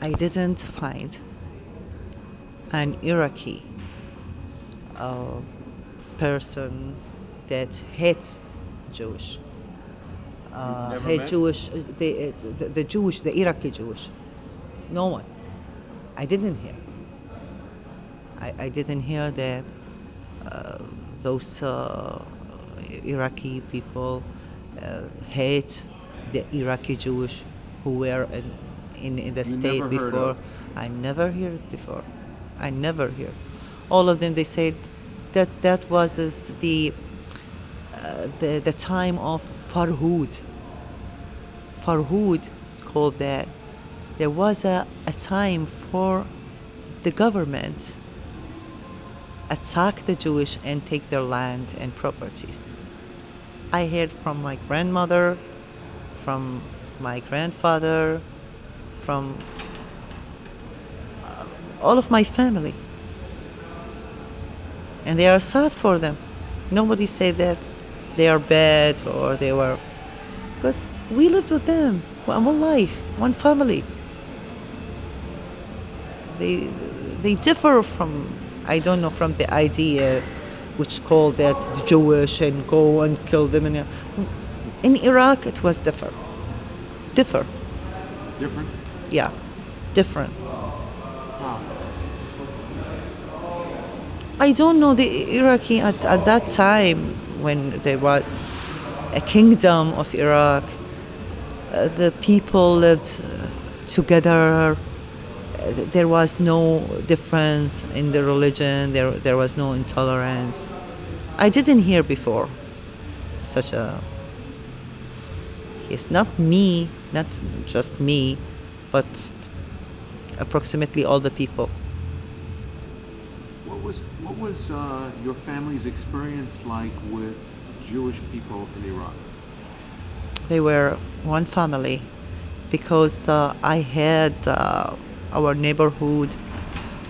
I didn't find an Iraqi uh, person that hates Jewish. Never Hate met? Jewish, the Jewish, the Iraqi Jewish. No one. I didn't hear. I didn't hear that uh, those Iraqi people hate the Iraqi Jewish who were in the You state never heard before. of? I never heard it before. I never hear. All of them they said that was the time of Farhud. Farhud is called that. There was a time for the government attack the Jewish and take their land and properties. I heard from my grandmother, from my grandfather, from all of my family. And they are sad for them. Nobody said that they are bad or they were... Because we lived with them one life, one family. They differ from, I don't know, from the idea which called that Jewish and go and kill them. In Iraq, it was different. Different? Yeah, different. How? I don't know the Iraqi at that time when there was a kingdom of Iraq. The people lived together. There was no difference in the religion. There was no intolerance. I didn't hear before such a... Yes, not me, not just me, but approximately all the people. What was your family's experience like with Jewish people in Iraq? They were one family because I had our neighborhood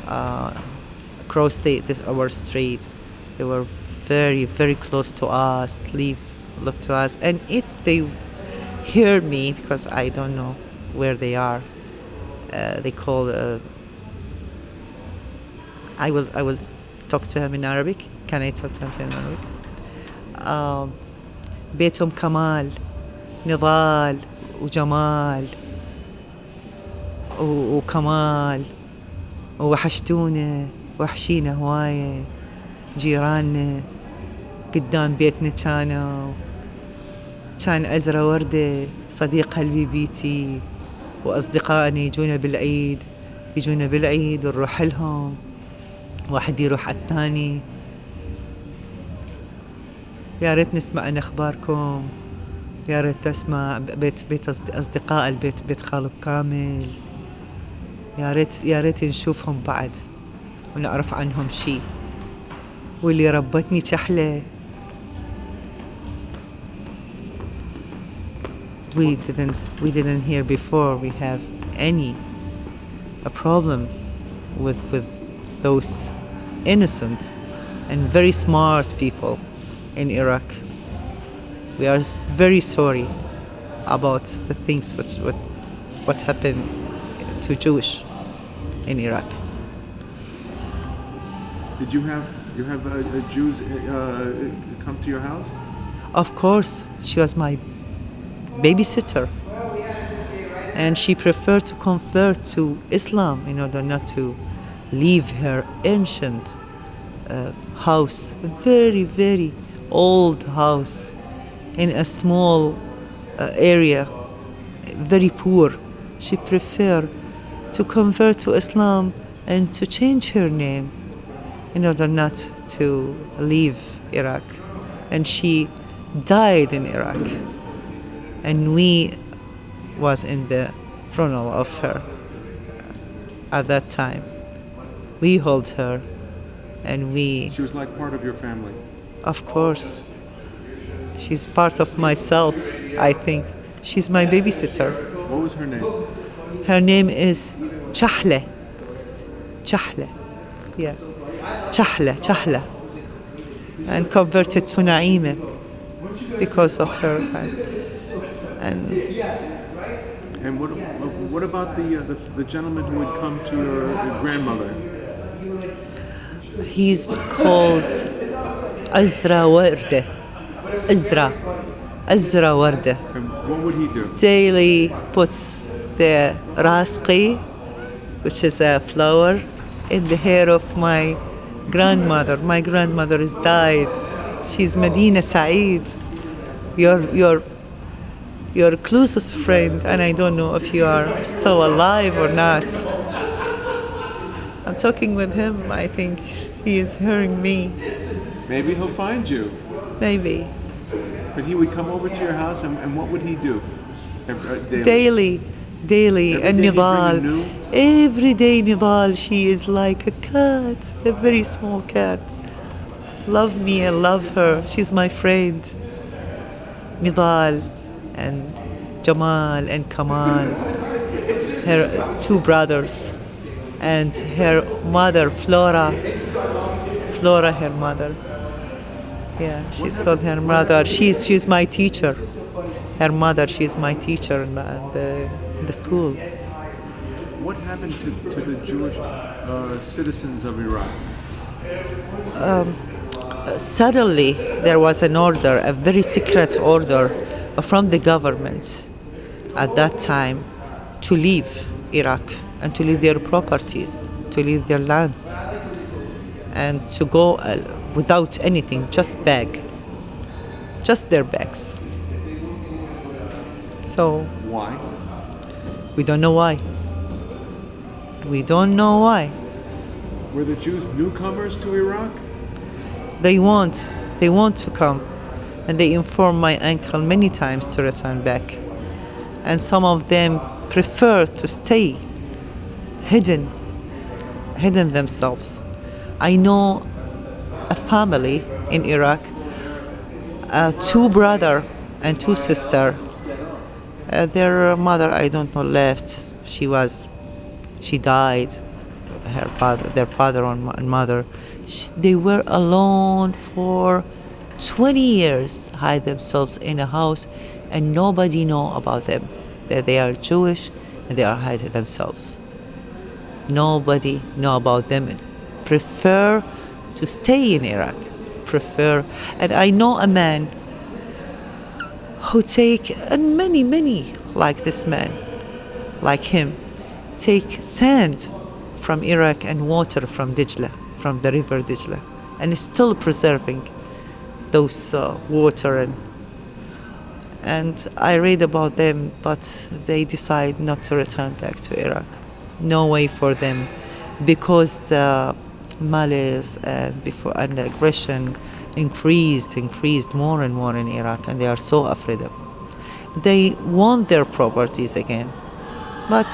across our street. They were very, very close to us, live to us. And if they hear me, because I don't know where they are, they call... I will talk to him in Arabic. Can I talk to him in Arabic? بيتهم كمال نضال وجمال وكمال ووحشتونا وحشينا هواية جيراننا قدام بيتنا كان أزرع وردة صديق قلبي بيتي وأصدقائنا يجونا بالعيد ونروح لهم واحد يروح على الثاني يا ريت نسمع عن أخباركم يا ريت تسمع بيت أصدقاء البيت بيت خالب كامل يا ريت نشوفهم بعد ونعرف عنهم شي واللي ربتني كحلة. We didn't hear before we have a problem with those innocent and very smart people in Iraq. We are very sorry about the things what happened to Jewish in Iraq. Did you have Jews come to your house? Of course, she was my babysitter, and she preferred to convert to Islam in order not to leave her ancient house, very, very old house in a small area, very poor. She preferred to convert to Islam and to change her name in order not to leave Iraq. And she died in Iraq. And we was in the funeral of her at that time. We hold her and we... She was like part of your family? Of course. She's part of myself, I think. She's my babysitter. What was her name? Her name is Chahle. Chahle. Yeah. Chahle. And converted to Naima because of her. And And what about the gentleman who had come to your grandmother? He's called Azra Warde. Azra Warde. And what would he do? Daily puts the rasqi, which is a flower, in the hair of my grandmother. My grandmother has died. She's Medina Saeed, your closest friend, and I don't know if you are still alive or not. I'm talking with him. I think he is hearing me. Maybe he'll find you. Maybe. But he would come over to your house, and what would he do? Daily. Every And day he'd bring you Nidal. new? Every day Nidal, she is like a cat, a very small cat. Love me and love her. She's my friend. Nidal and Jamal and Kamal, her two brothers, and her mother, Flora, her mother. Yeah, she's called her mother. She's my teacher. Her mother, she's my teacher in the school. What happened to the Jewish citizens of Iraq? Suddenly, there was an order, a very secret order from the government at that time to leave Iraq and to leave their properties, to leave their lands, and to go without anything, just their bags. So Why? we don't know why. We don't know why. Were the Jews newcomers to Iraq? They want to come, and they inform my uncle many times to return back. And some of them prefer to stay hidden themselves. I know a family in Iraq, two brother and two sister. Their mother, I don't know, left. She died. Their father and mother. They were alone for 20 years, hide themselves in a house, and nobody know about them, that they are Jewish and they are hiding themselves. Nobody know about them. Prefer to stay in Iraq. And I know a man who take, and many like this man, like him, take sand from Iraq and water from Dijla, from the river Dijla, and is still preserving those water. And I read about them, but they decide not to return back to Iraq. No way for them, because the malice and the aggression increased more and more in Iraq, and they are so afraid of. They want their properties again, but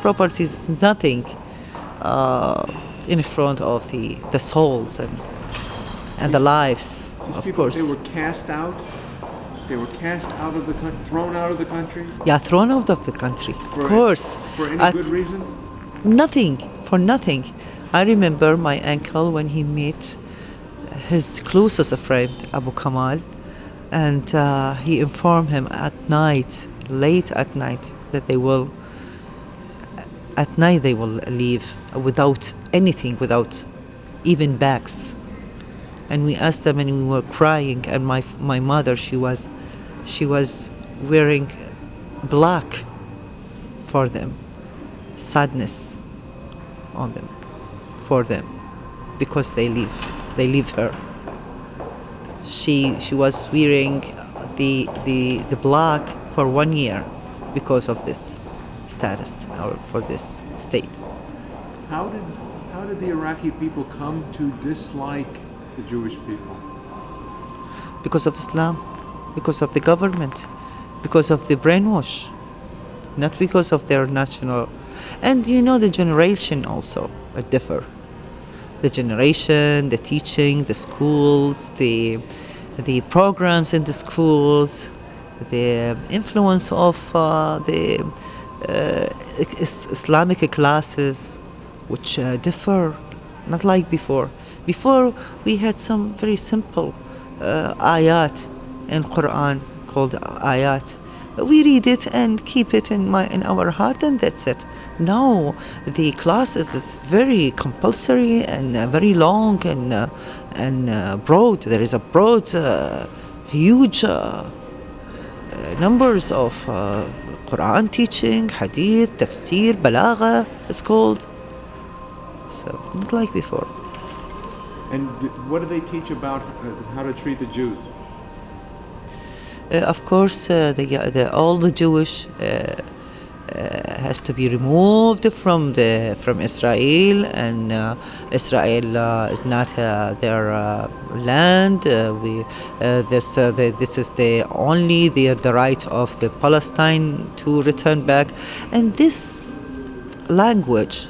properties is nothing in front of the souls and the lives, These of people, course. they were cast out. They were cast out of the country, thrown out of the country. Yeah, thrown out of the country, For of course. For any good reason? Nothing, for nothing. I remember my uncle when he met his closest friend, Abu Kamal, and he informed him at night, late at night, that they will leave without anything, without even bags. And we asked them, and we were crying, and my mother, she was wearing black for them, sadness on them, for them, because they leave her. She was wearing the black for 1 year because of this status, or for this state. How did the Iraqi people come to dislike the Jewish people? Because of Islam, because of the government, because of the brainwash, not because of their national. And the generation also differ. The generation, the teaching, the schools, the programs in the schools, the influence of the Islamic classes, which differ, not like before. Before we had some very simple ayat in Quran called ayat, We read it and keep it in our heart, and that's it. No, the classes is very compulsory and very long and broad. There is a broad, huge numbers of Quran teaching, Hadith, Tafsir, Balagha. It's called. So not like before. And what do they teach about how to treat the Jews? Of course, all the Jewish has to be removed from Israel, and Israel is not their land. This is the right of the Palestine to return back, and this language.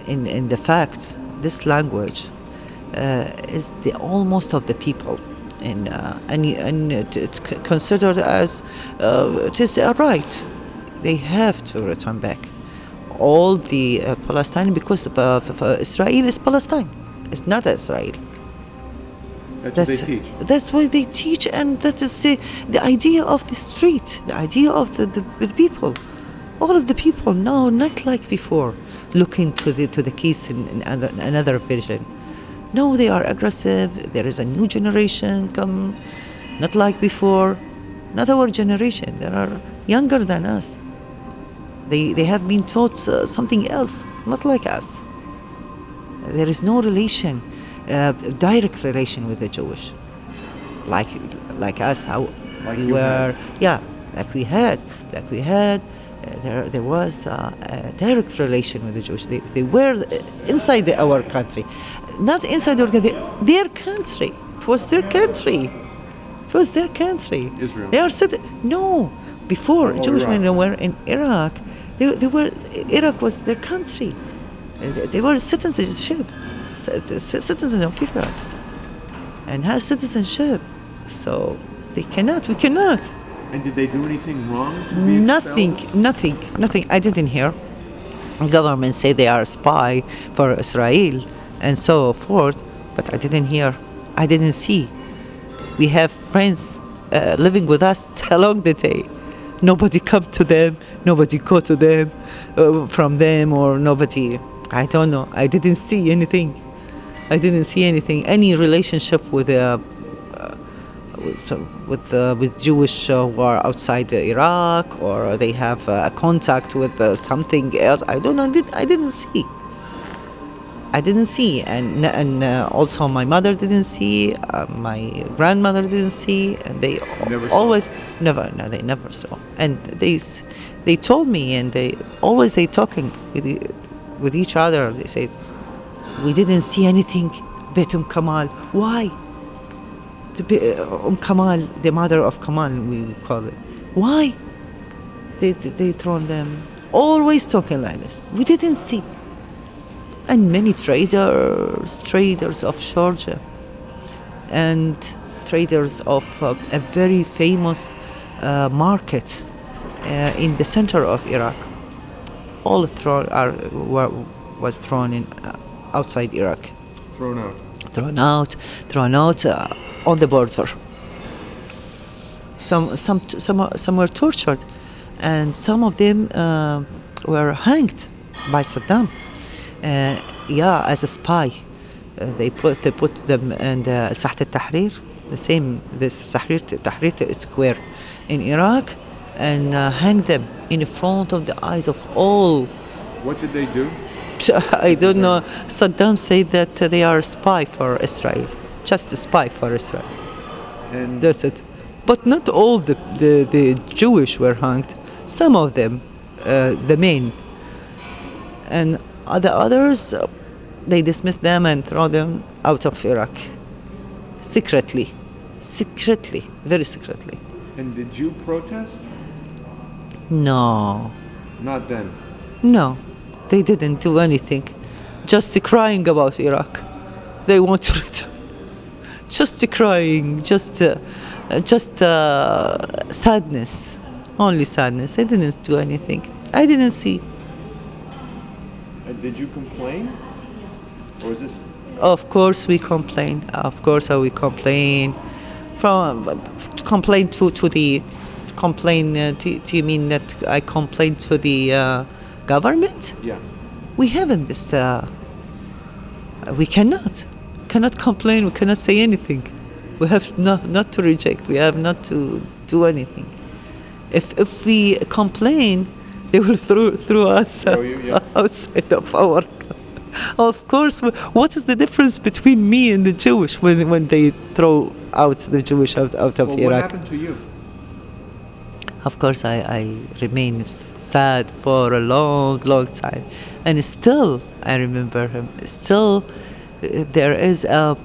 In the fact, this language is the almost of the people, and it's considered as it is their right. They have to return back. All the Palestine, because Israel is Palestine, it's not Israel. That's what they teach. That's what they teach, and that is the idea of the street, the idea of the people. All of the people now, not like before, looking to the case in another vision. No, they are aggressive. There is a new generation come, not like before, not our generation. They are younger than us. They have been taught something else, not like us. There is no relation, direct relation with the Jewish, like us. How Like we you were, had. yeah, like we had. There was a direct relation with the Jewish. They were inside our country, not inside their country. It was their country. It was their country. Israel. They are no. Before Jewish Iraq. men were in Iraq, they were. Iraq was their country. They were citizenship, citizens of Iraq, and have citizenship. So they cannot. We cannot. And did they do anything wrong to be expelled? Nothing. I didn't hear. Government say they are spy for Israel and so forth, but I didn't hear. I didn't see. We have friends living with us along the day. Nobody come to them. Nobody go to them from them, or nobody. I don't know. I didn't see anything. Any relationship with Jewish who are outside Iraq, or they have a contact with something else. I don't know. I didn't see, and also my mother didn't see, my grandmother didn't see, and they Never saw. always they never saw. And they told me, and they talking with each other. They said, we didn't see anything. Bet Kamal, why? Kamal, the mother of Kamal, we call it. Why? They thrown them. Always talking like this. We didn't see. And many traders of Georgia, and traders of a very famous market in the center of Iraq. All was thrown in outside Iraq. Thrown out. Thrown out on the border. Some were tortured, and some of them were hanged by Saddam. As a spy. They put them in the Saht al-Tahrir, this Tahrir square in Iraq, and hanged them in front of the eyes of all. What did they do? I don't know. Saddam said that they are a spy for Israel, just a spy for Israel. And That's it. But not all the Jewish were hanged. Some of them, the men, and the others, they dismissed them and throw them out of Iraq. Secretly, very secretly. And did you protest? No, Not then. no, they didn't do anything. Just crying about Iraq. They want to return. Just crying, just sadness, only sadness. They didn't do anything. I didn't see. And did you complain? Or is this? Of course we complain. From complain to the complain. Do you mean that I complain to the government? Yeah. We haven't this. We cannot complain. We cannot say anything. We have not to reject. We have not to do anything. If we complain, they will throw us outside of our. Of course. What is the difference between me and the Jewish when they throw out the Jewish out of Well, Iraq? what happened to you? Of course, I remain sad for a long time, and still I remember him. Still, there is a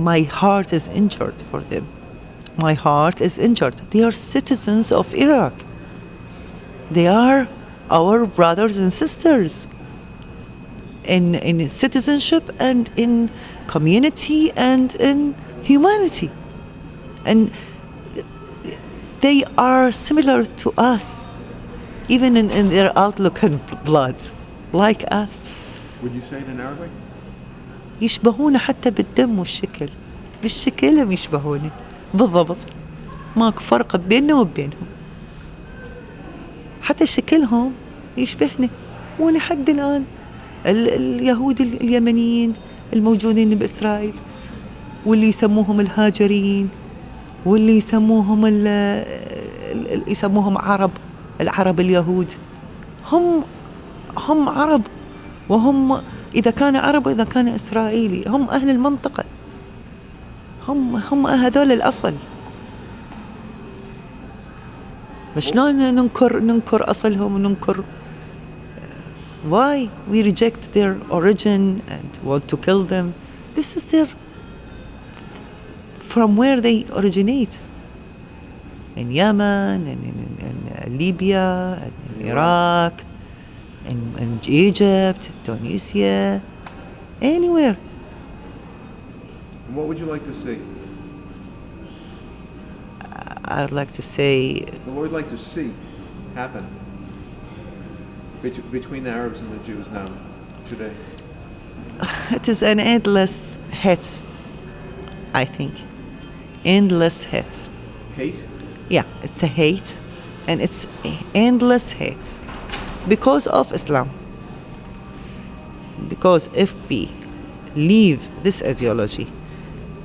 my heart is injured for them. My heart is injured. They are citizens of Iraq. They are our brothers and sisters in citizenship and in community and in humanity. And they are similar to us, even in their outlook and blood, like us. Would you say it in Arabic? يشبهونا حتى بالدم والشكل. بالشكل هم يشبهوني بالضبط. ماكو فرق بيننا وبينهم. حتى شكلهم يشبهني. ولحد الآن اليهود اليمنيين الموجودين بإسرائيل واللي يسموهم الهاجرين واللي يسموهم يسموهم العرب اليهود هم عرب، وهم إذا كان عرب وإذا كان إسرائيلي هم أهل المنطقة، هم هذول الأصل. شلون ننكر أصلهم وننكر why we reject their origin and want to kill them? This is from where they originate, in Yemen and in Libya and in Iraq and Egypt, Tunisia, anywhere. What would you like to see? I'd like to say What would you like to see happen between the Arabs and the Jews now, today? it is an endless hate, I think. Endless hate. Hate? Yeah, it's a hate, and it's endless hate because of Islam. Because if we leave this ideology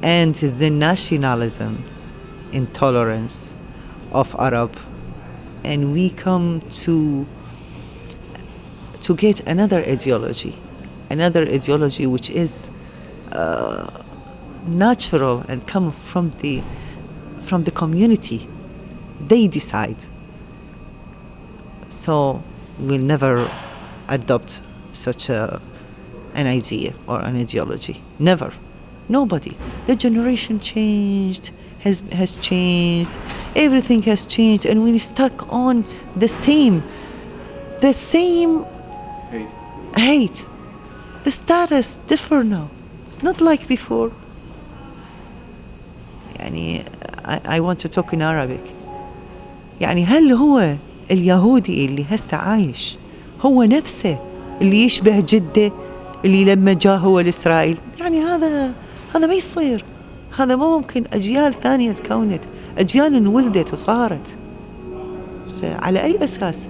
and the nationalisms, intolerance of Arab, and we come to get another ideology which is natural and come from the community. They decide. So we'll never adopt such an idea or an ideology. Never. Nobody. The generation changed, has changed. Everything has changed, and we're stuck on the same hate. The status different now. It's not like before. يعني I want to talk in Arabic. يعني هل هو اليهودي اللي هسه عايش هو نفسه اللي يشبه جده اللي لما جاء هو لإسرائيل؟ يعني هذا ما يصير. هذا مو ممكن. أجيال ثانية تكونت، أجيال انولدت وصارت. على أي أساس؟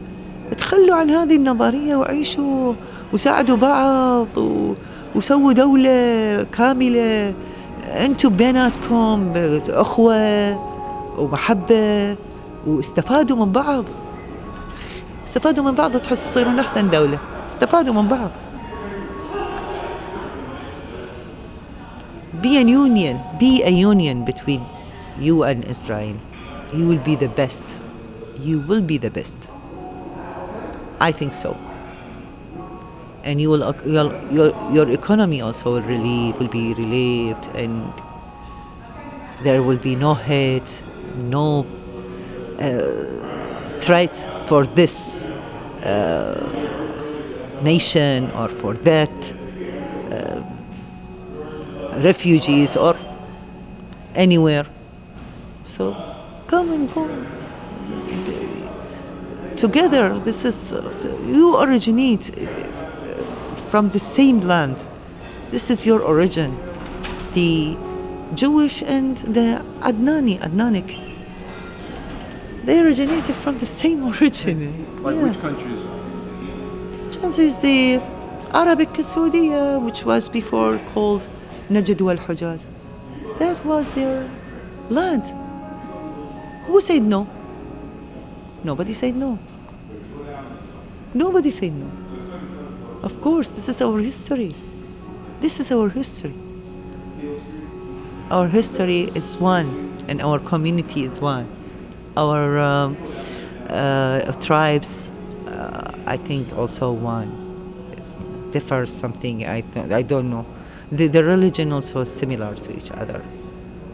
تخلوا عن هذه النظرية وعيشوا وساعدوا بعض وسووا دولة كاملة. أنتم بيناتكم أخوة ومحبة واستفادوا من بعض. وتحس تصيرون أحسن دولة. استفادوا من بعض. Be a union between you and Israel. You will be the best. I think so. And your economy also will be relieved, and there will be no hate, no threat for this nation or for that refugees or anywhere. So come and go together. This is you originate from the same land. This is your origin. The Jewish and the Adnanic. They originated from the same origin. Like Yeah. which countries? Chance is the Arabic Saudi, which was before called Najd wal Hujaz. That was their land. Who said no? Nobody said no. Nobody said no. Of course, this is our history. This is our history. Our history is one, and our community is one. Our tribes, I think, also one. It differs something. I don't know. The religion also is similar to each other.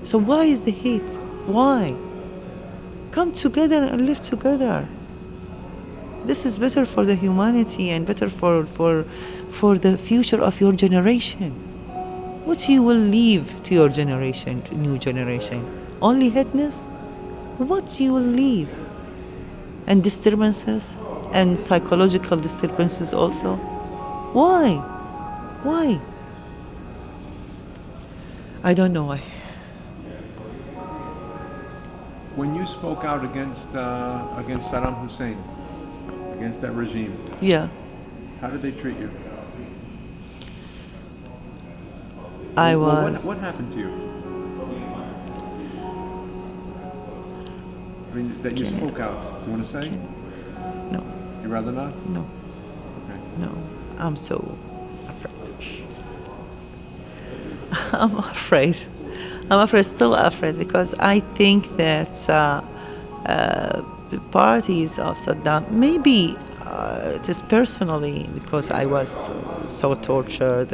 So why is the hate? Why? Come together and live together. This is better for the humanity and better for the future of your generation. What you will leave to your generation, to new generation? Only hateness? What you will leave? And disturbances and psychological disturbances also. Why? Why? I don't know why. When you spoke out against Saddam Hussein, against that regime, Yeah. how did they treat you? I Well, was. what happened to you? I mean, that you Can I- spoke out. You want to say? No, You'd rather not? no, Okay. no. I'm so afraid. I'm afraid. I'm afraid, still afraid, because I think that the parties of Saddam, maybe it is personally because I was so tortured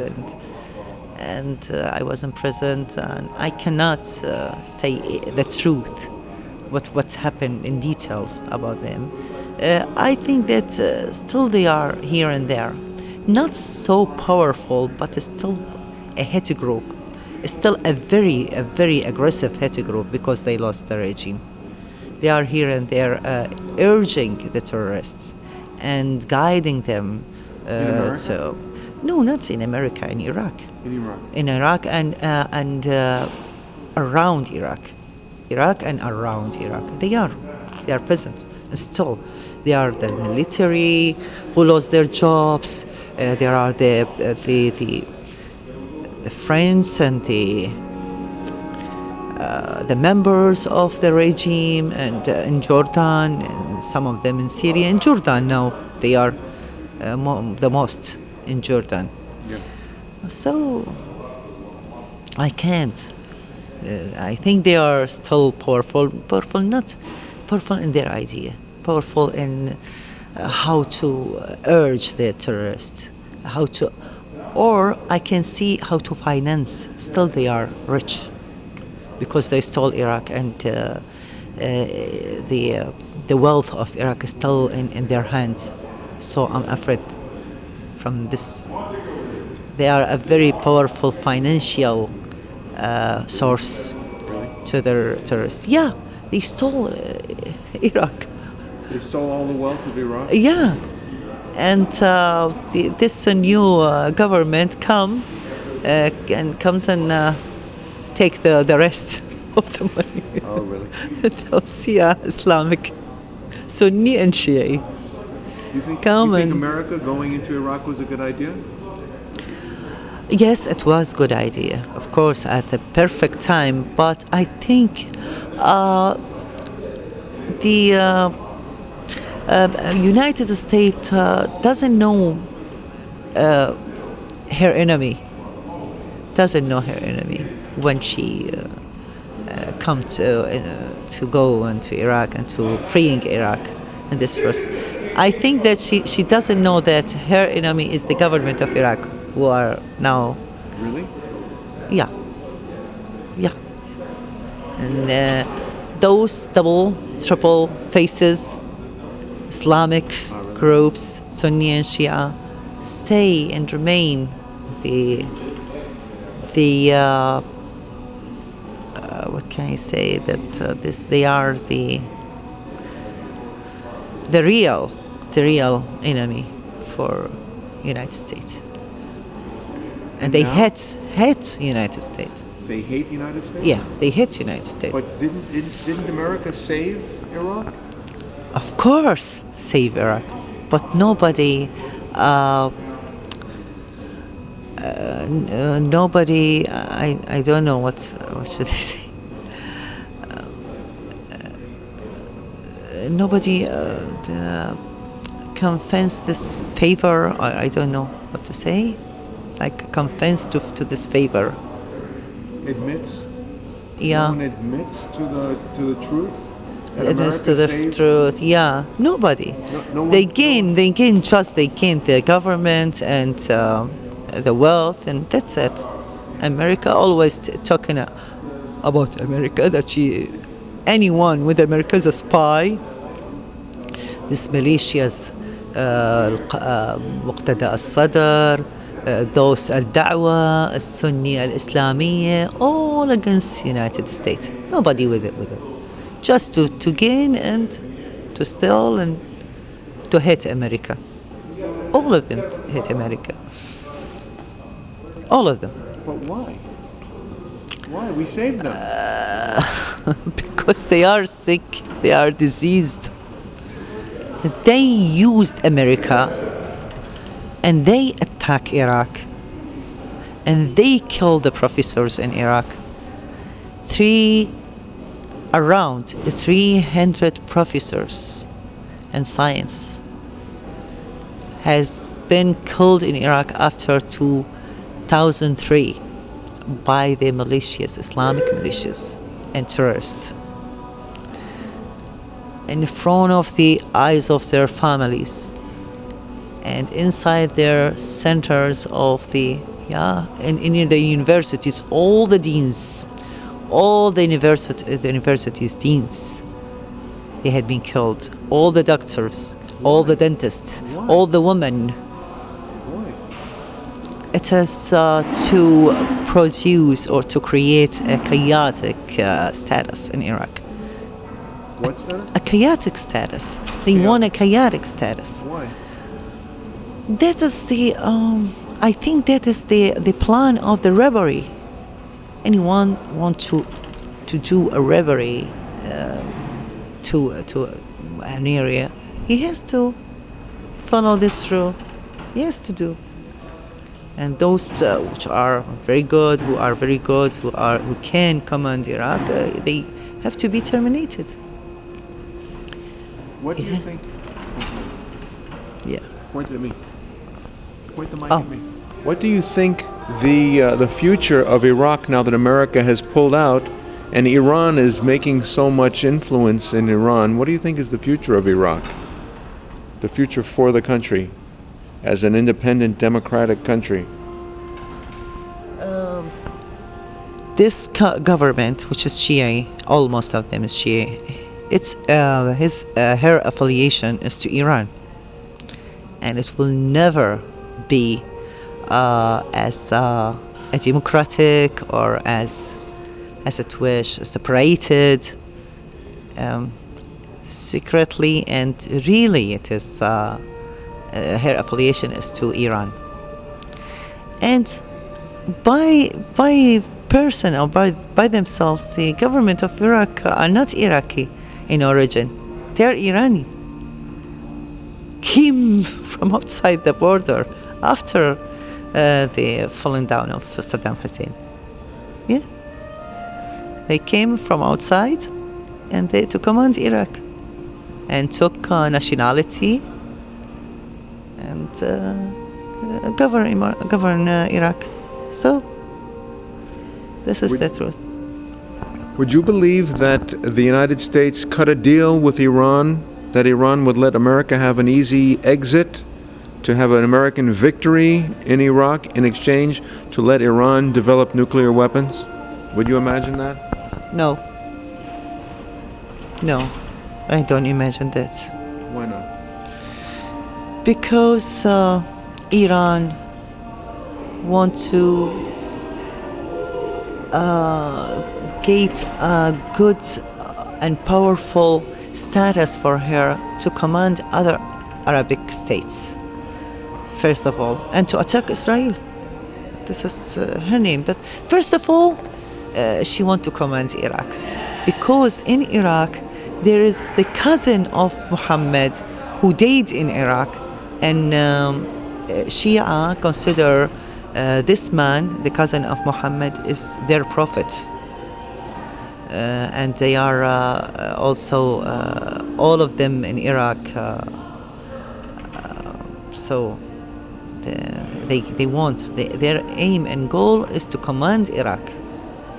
and I was imprisoned, and I cannot say the truth, what's happened in details about them. I think that still they are here and there, not so powerful, but it's still a hate group. It's still a very aggressive hate group because they lost the regime. They are here and there urging the terrorists and guiding them America? to. No, not in America, in Iraq. In Iraq. In Iraq and around Iraq. Iraq and around Iraq. They are present. And still, they are the military who lost their jobs. There are the friends and the members of the regime, and in Jordan, and some of them in Syria. In Jordan now, they are the most in Jordan. Yeah. So I can't. I think they are still powerful, not powerful in their idea, powerful in how to urge the terrorists, or I can see how to finance. Still, they are rich because they stole Iraq, and the wealth of Iraq is still in their hands. So I'm afraid from this. They are a very powerful financial source to their terrorists. Yeah, they stole Iraq. They stole all the wealth of Iraq? Yeah, and this new government comes and take the rest of the money. Oh, really? Those, yeah, Islamic, Sunni and Shia. You think Come and- America going into Iraq was a good idea? Yes, it was good idea, of course, at the perfect time. But I think the United States doesn't know her enemy. Doesn't know her enemy when she come to go into Iraq and to freeing Iraq in this first. I think that she doesn't know that her enemy is the government of Iraq, who are now. Really? Yeah. And those double, triple faces, Islamic groups, Sunni and Shia, stay and remain the what can I say, that they are the real enemy for United States, and they now? hate United States. They hate the United States? Yeah, they hate United States. But didn't America save Iraq? Of course, save Iraq, but nobody, nobody. I don't know what should I say. Nobody confessed this favor. Or I don't know what to say. It's like confessed to this favor. Admits? Yeah. No one admits to the truth? That It is to America the saved- truth. Yeah, nobody. No one- They gain the government and the wealth, and that's it. America always talking about America, that anyone with America is a spy. This militias, مقتدى الصدر, those الدعوة السنية الإسلامية, all against United States. Nobody with it. Just to gain and to steal and to hate America. All of them hate America. All of them. But why? Why? We saved them. Because they are sick, they are diseased. They used America and they attack Iraq and they kill the professors in Iraq. Around 300 professors in science has been killed in Iraq after 2003 by the militias, Islamic militias and terrorists, in front of the eyes of their families and inside their centers of in the universities. All the deans, all the universities deans, they had been killed. All the doctors, all the dentists, Why? all the women. Why? It is to produce or to create a chaotic status in Iraq. What's that? A chaotic status. They Yeah. want a chaotic status. Why? That is I think that is the plan of the robbery. Anyone want to do a robbery to an area, he has to follow this rule. He has to do. And those which are very good, who can command Iraq, they have to be terminated. What do you Yeah. think? Yeah. Point at me. Point the mic Oh. at me. What do you think the future of Iraq, now that America has pulled out and Iran is making so much influence in Iran, what do you think is the future of Iraq? The future for the country as an independent democratic country? This government, which is Shia, almost of them is Shia, her affiliation is to Iran, and it will never be as a democratic or as it wish separated, secretly, and really it is her affiliation is to Iran. And by person or by themselves, the government of Iraq are not Iraqi in origin. They are Iranian. Came from outside the border after the falling down of Saddam Hussein. Yeah. They came from outside and they to command Iraq and took nationality and govern Iraq. So this is the truth. Would you believe that the United States cut a deal with Iran, that Iran would let America have an easy exit, to have an American victory in Iraq in exchange to let Iran develop nuclear weapons? Would you imagine that? No, I don't imagine that. Why not? Because Iran want to get a good and powerful status for her to command other Arabic states, first of all, and to attack Israel. This is her name. But first of all, she want to command Iraq, because in Iraq there is the cousin of Muhammad who died in Iraq, and Shia consider this man, the cousin of Muhammad, is their prophet. And they are also all of them in Iraq. So they want their aim and goal is to command Iraq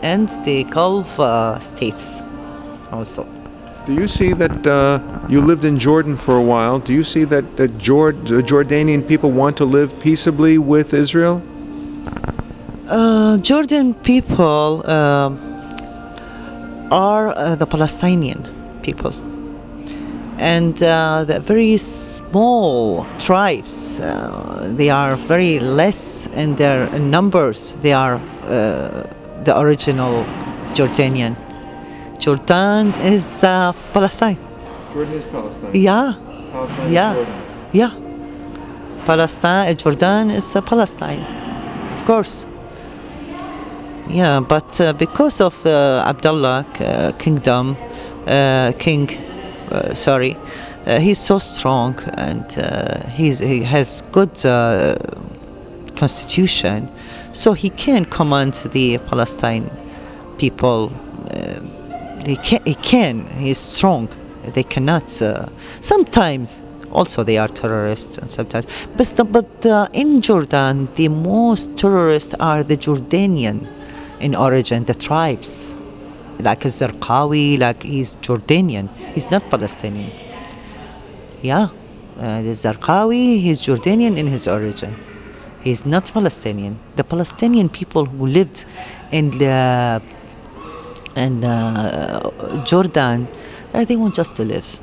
and the Gulf states also. Do you see that you lived in Jordan for a while? Do you see that the Jordanian people want to live peaceably with Israel? Jordan people are the Palestinian people, and the very small tribes. They are very less in their numbers. They are the original Jordanian. Jordan is Palestine. Jordan is Palestine. Yeah, Palestine yeah, is Jordan. yeah. Palestine, Jordan is Palestine, of course. Yeah, but because of Abdullah kingdom, he's so strong, and he has good constitution, so he can command the Palestine people. He can. He's strong. They cannot. Sometimes also they are terrorists, and sometimes. But in Jordan, the most terrorists are the Jordanian in origin, the tribes, like Zarqawi, like he's Jordanian. He's not Palestinian. Yeah, the Zarqawi, he's Jordanian in his origin. He's not Palestinian. The Palestinian people who lived in Jordan, they want just to live.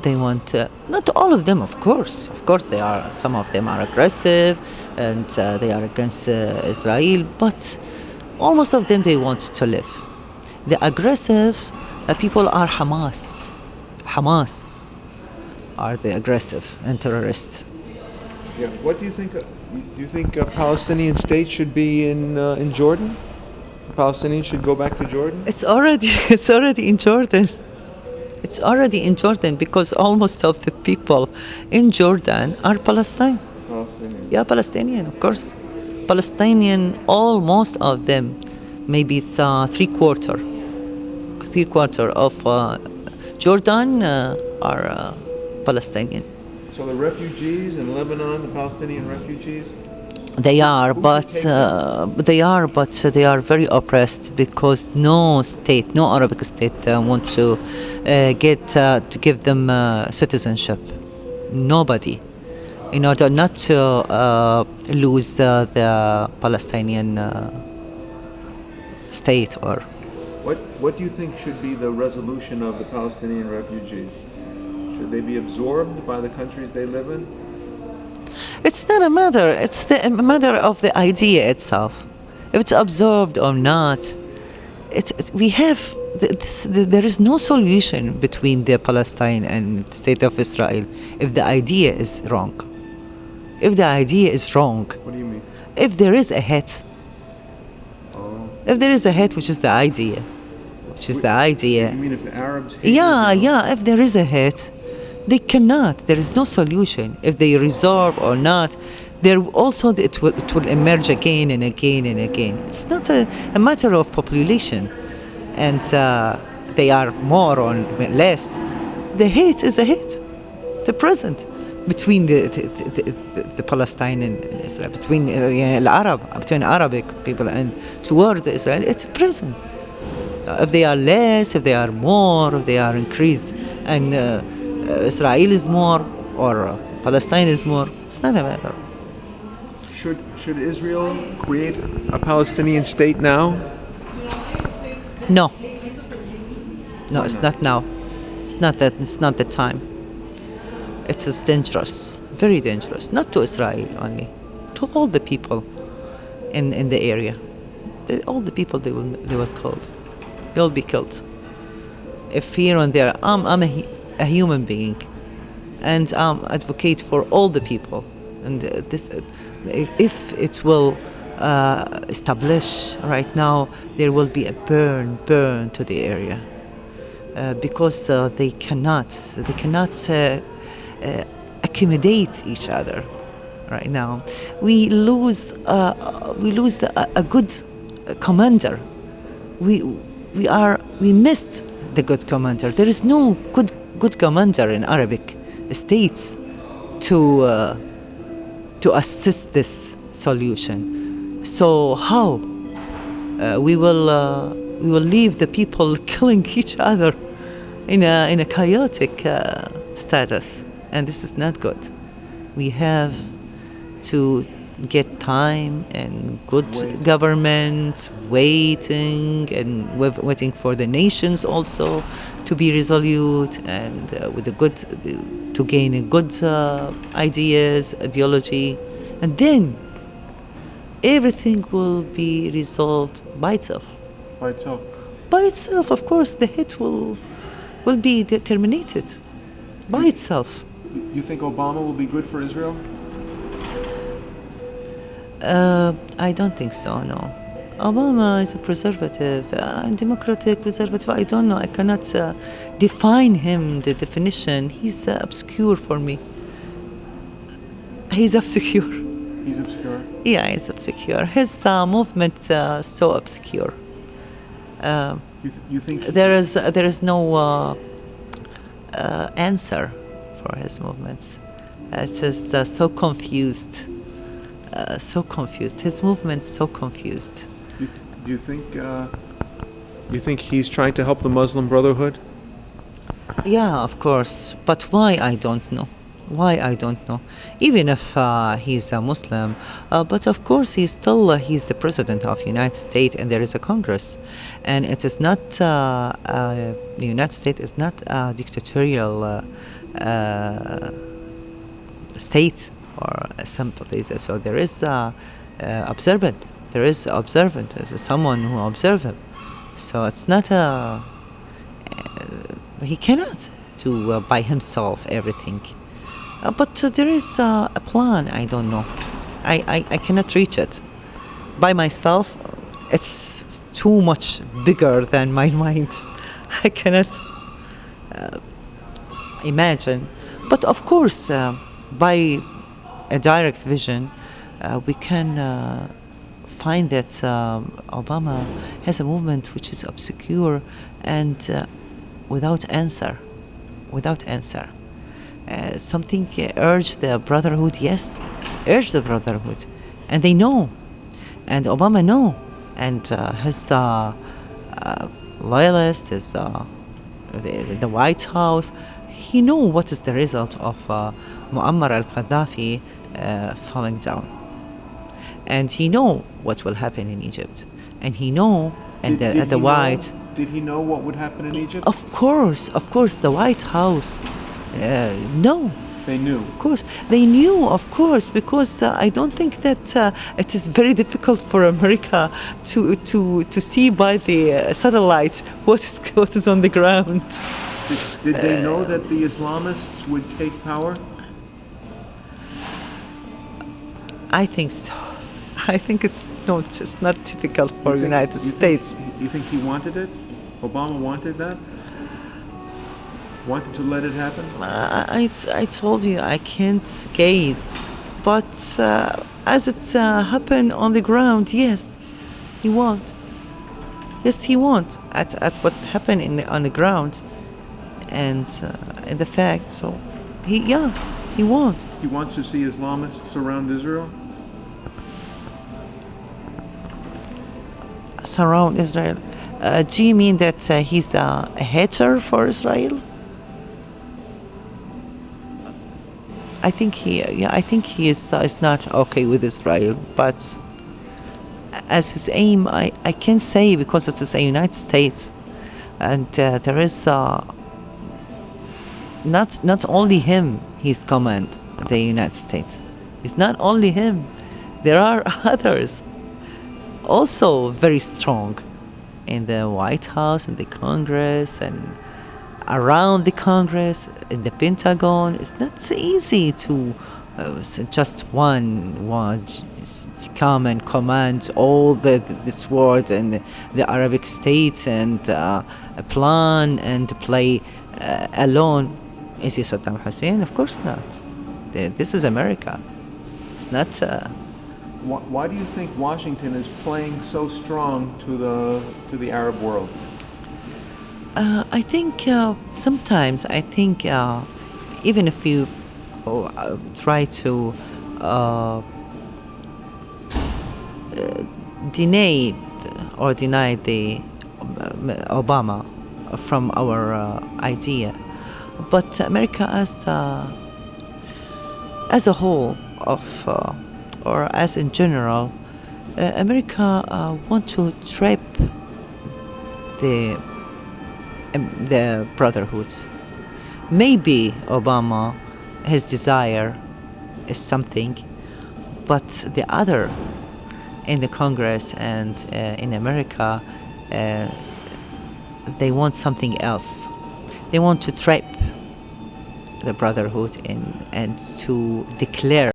They want not all of them, of course. Of course, they are. Some of them are aggressive, and they are against Israel. But almost of them, they want to live. The aggressive people are Hamas. Hamas are the aggressive and terrorists. Yeah. What do you think? Do you think a Palestinian state should be in Jordan? The Palestinians should go back to Jordan? It's already in Jordan. It's already in Jordan, because almost of the people in Jordan are Palestinian. Palestinian. Yeah, Palestinian, of course. Palestinian, almost of them, maybe it's three quarter of Jordan are Palestinian. So the refugees in Lebanon, the Palestinian refugees? They are, but they are very oppressed, because no state, no Arabic state want to give them citizenship. Nobody, in order not to lose the Palestinian state. Or What do you think should be the resolution of the Palestinian refugees? Should they be absorbed by the countries they live in? it's not a matter. It's a matter of the idea itself. If it's absorbed or not, there is no solution between the Palestine and the state of Israel if the idea is wrong. If the idea is wrong, What do you mean? if there is a hate, Oh. if there is a hate, which is the idea, You mean if the Arabs hate yeah, Israel? yeah, if there is a hate, they cannot. There is no solution. If they resolve or not, there also it will emerge again and again and again. It's not a matter of population, and they are more or less. The hate is a hate. The present between the Palestine and Israel, between between Arabic people and toward Israel, it's present. If they are less, if they are more, if they are increased, and Israel is more or Palestine is more, it's not a matter. Should Israel create a Palestinian state now? No, it's not now. It's not that. It's not the time. It's dangerous, very dangerous. Not to Israel only, to all the people in the area. All the people they were killed. They will be killed. If here and there, I'm a human being, and I'm advocate for all the people. And this, if it will establish right now, there will be a burn to the area because they cannot accommodate each other right now. We lose a good commander. We missed the good commander. There is no good commander in Arabic states to assist this solution. So how we will leave the people killing each other in a chaotic status, and this is not good. We have to get time and good government waiting for the nations also to be resolute and with the good to gain a good ideas, ideology, and then everything will be resolved by itself. By itself. By itself, of course, the hit will be terminated by itself. You think Obama will be good for Israel? I don't think so, no. Obama is a preservative, democratic preservative. I don't know. I cannot define him, the definition. He's obscure for me. He's obscure. He's obscure? Yeah, he's obscure. His movement so obscure. You think there is no answer for his movements. It is so confused. His movement's so confused. Do you think he's trying to help the Muslim Brotherhood? Yeah, of course. But why? I don't know. Even if he's a Muslim, but of course he's the president of the United States, and there is a Congress, and it is not the United States is not a dictatorial state or a sympathy. So there is observant. There is observant. There's someone who observes him. So it's not he cannot do by himself everything. But there is a plan. I don't know. I cannot reach it by myself. It's too much bigger than my mind. I cannot imagine. But of course, by a direct vision, we can find that Obama has a movement which is obscure and without answer. Something urged the brotherhood, yes, urged the brotherhood, and they know, and Obama know, and his loyalists, the White House, he know what is the result of Muammar al-Gaddafi falling down, and he know what will happen in Egypt, and he know, and the White. Did he know what would happen in Egypt? Of course, the White House. No. They knew. Of course, they knew. Of course, because I don't think that it is very difficult for America to see by the satellite what is on the ground. Did they know that the Islamists would take power? I think so. I think it's not difficult for United States. You think he wanted it? Obama wanted that? Wanted to let it happen? I told you I can't gaze, but as it's happened on the ground, yes, he won't. Yes, he won't at what happened on the ground, and in the fact. So he won't. He wants to see Islamists around Israel. Surround Israel. Do you mean that he's a hater for Israel? I think he is not okay with Israel, but as his aim, I can say, because it is a United States, and there is not only him, his command, the United States. It's not only him. There are others also very strong in the White House, in the Congress, and around the Congress, in the Pentagon. It's not so easy to just one come and command all this world and the Arabic states and plan and play alone. Is he Saddam Hussein? Of course not. This is America. It's not. Why do you think Washington is playing so strong to the Arab world? I think sometimes even if you try to deny the Obama from our idea, but America as a whole or as in general, America want to trap the brotherhood. Maybe Obama, his desire is something, but the other in the Congress and in America, they want something else. They want to trap the brotherhood and to declare